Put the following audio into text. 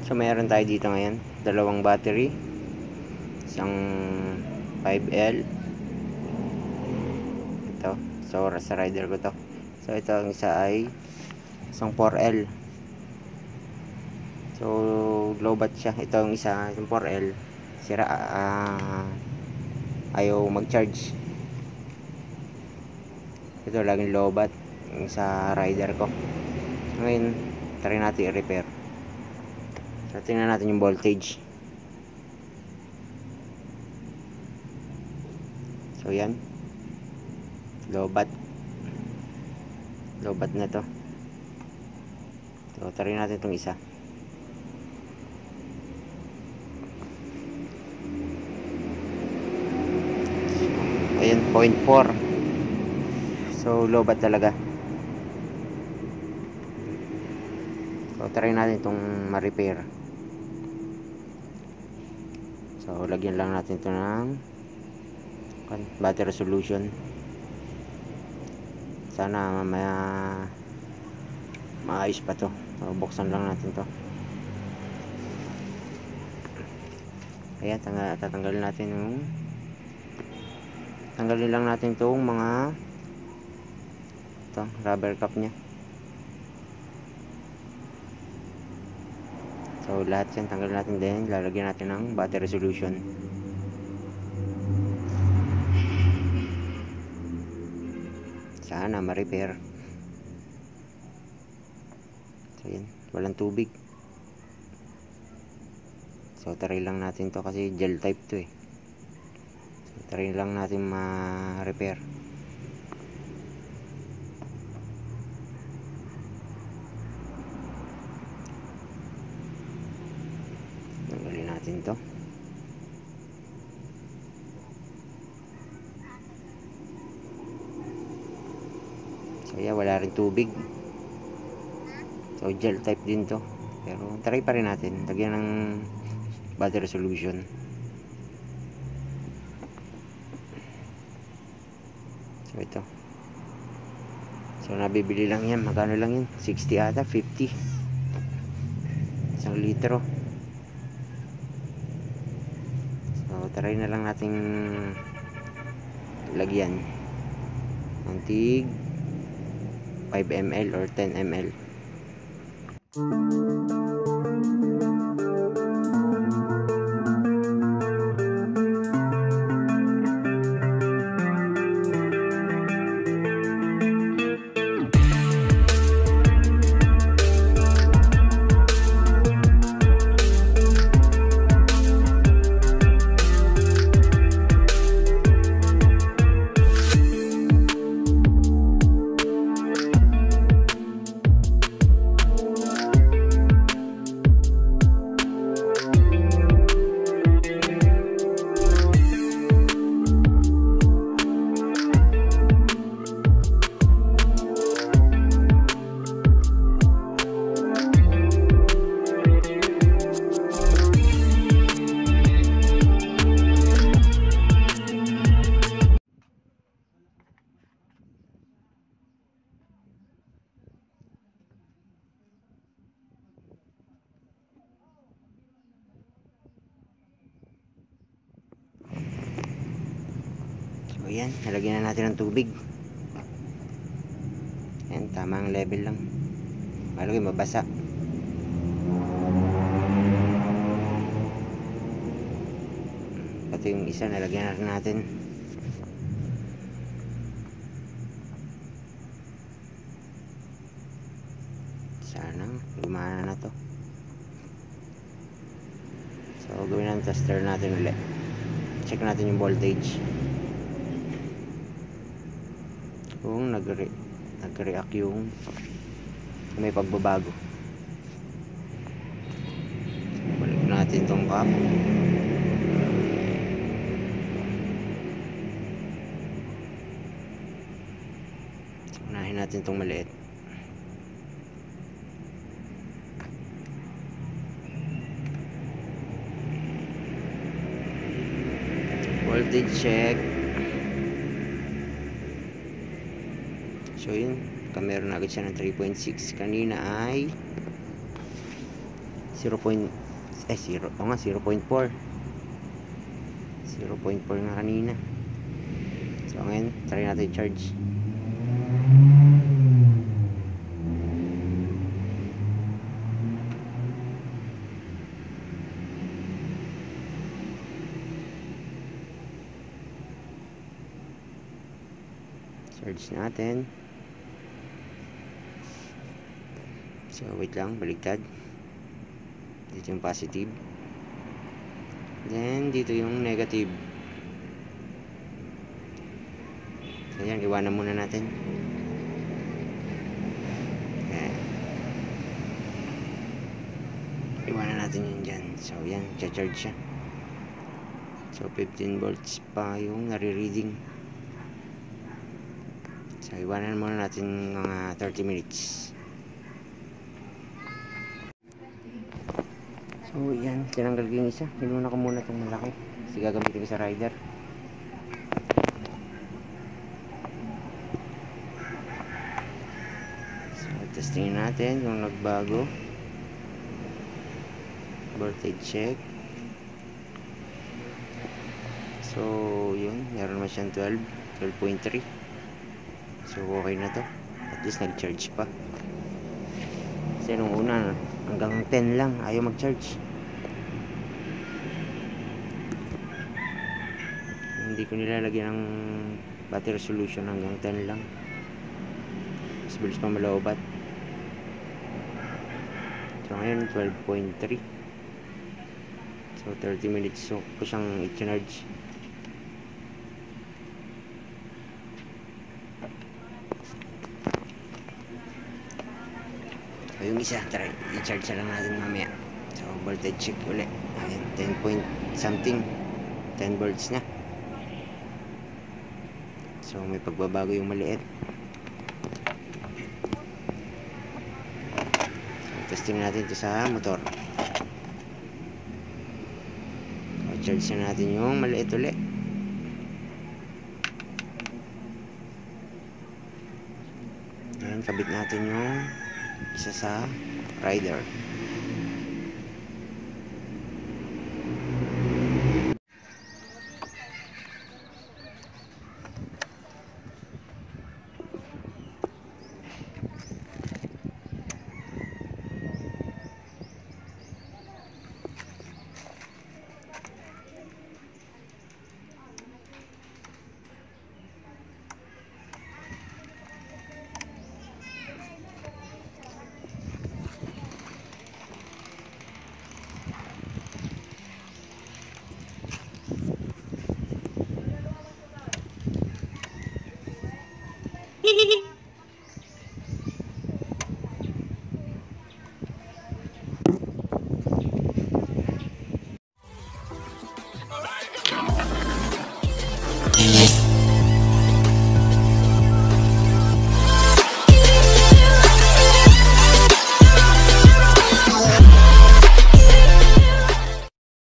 So mayroon tayo dito ngayon, dalawang battery, isang 5L ito, so sa rider ko to. So ito ang isa ay isang 4L, so lowbat siya. Ito ang isa, yung 4L sira, ayaw mag charge. Ito laging lowbat yung sa rider ko. So ngayon try natin i-repair. So tingnan natin yung voltage. So yan, lowbat na to. So try natin itong isa. Ayan, 0.4. So lowbat talaga. So try natin itong ma-repair. So lagyan lang natin ito ng battery solution. Sana mamaya maayos pa to. So, buksan lang natin to. Ayan, tatanggalin natin yung tanggalin lang natin itong mga rubber cap nya. So lahat yan tanggalin natin din. Lalagyan natin ng battery solution. Sana ma-repair. So yan, walang tubig. So try lang natin to kasi gel type to eh. So try lang natin ma-repair. Tanggalin natin to. So yeah, wala rin tubig. So gel type din to. Pero try pa rin natin. Lagyan ng battery solution. So ito. So nabibili lang yan. Magkano lang yan? 60 ata, 50. 1 litro. So try na lang nating lagyan ng tig 5 ml or 10 ml. So yan, nalagyan na natin ng tubig. Yan, tamang level lang. Malagay mabasa. Pati yung isa nalagyan na rin natin. Sana gumana na to. So gawin natin, tester natin ulit. Check natin yung voltage. Kung nag-react yung may pagbabago. Balik natin tong cap. Unahin natin tong maliit. Voltage check. So yun, meron agad siya ng 3.6. Kanina ay 0. 0 o nga 0.4 nga kanina. So ngayon try natin charge. Charge natin. So wait lang, baligtad. Dito yung positive, then dito yung negative. Ayan, iwanan muna natin. Ayan. Iwanan natin yun dyan. So yan, charge siya. So 15 volts pa yung nare-reading. So iwanan muna natin mga 30 minutes. So yan, tinanggal ko yung isa. Pinuna ko muna itong malaki kasi gagamitin ko sa rider. So testingin natin kung nagbago. Voltage check. So yun, meron naman siyang 12.3. So okay na to. At least nag-charge pa. Kasi nung una hanggang 10 lang ayaw mag-charge. Hindi ko nilalagyan ng battery resolution, hanggang 10 lang. Mas bilis pa maloobat. So ngayon 12.3. So 30 minutes so ko siyang i-charge. So yung isa, try i-charge lang natin mamaya. So voltage check ulit. Ayan, 10 point something, 10 volts na. So may pagbabago yung maliit. So testing natin ito sa motor. So charge na natin yung maliit ulit. Ayan, kabit natin yung isa sa rider.